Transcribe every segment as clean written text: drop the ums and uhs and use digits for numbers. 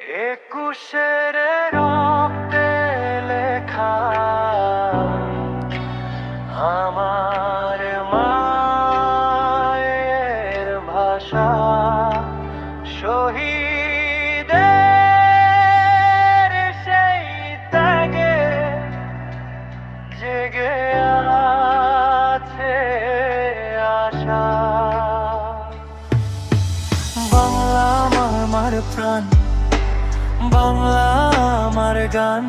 একুশের রক্তে লেখা আমার মায়ের ভাষা, শহীদের সেই ত্যাগে জেগে আছে আশা। বাংলা আমার প্রাণ, বাংলা আমার গান।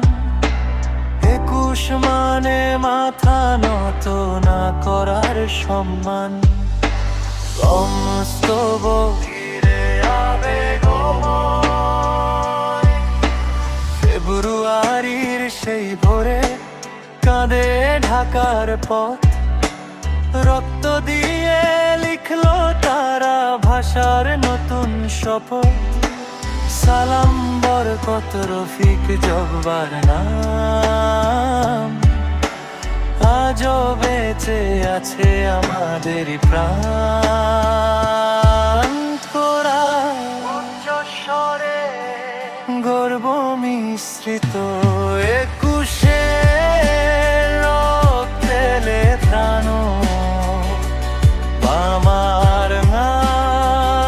21 মানে মাথা নত না করার সম্মান। সমস্তব ঘিরে আবেগময় ফেব্রুয়ারির সেই ভোরে কাঁধে ঢাকার পথ। রক্ত দিয়ে লিখলো তারা ভাষার নতুন শপথ। সালাম বরকত রফিক জব্বার নাম আজও বেঁচে আছে আমাদের প্রাণ। তোরা উচ্চস্বরে গর্ব মিশ্রিত 21 রক্তে লেখান আমার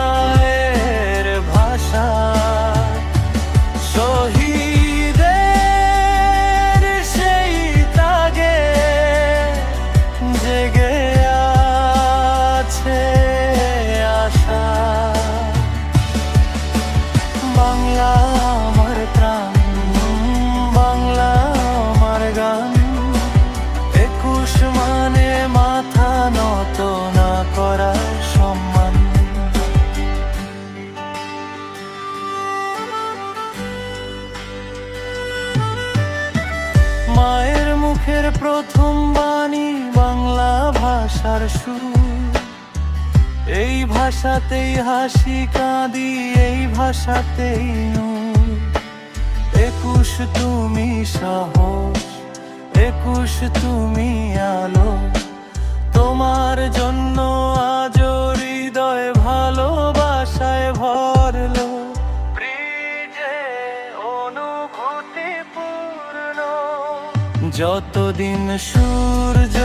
মায়ের ভাষা। শহীদের সেই ত্যাগে জেগে আছে আশা। বাংলা আমার প্রাণ, বাংলা আমার গান। 21 মানে মাথা নত না করার সম্মান। মায়ের মুখের প্রথম বাণী বাংলা ভাষার সুর। এই ভাষাতেই হাসি কাঁদি, এই ভাষাতেই নূর। 21 তুমি সাহস, 21 তুমি আলো। তোমার জন্য আজ হৃদয় ভালোবাসায় ভরলো। ব্রিজে অনুভূতি পূর্ণ, যতদিন সূর্য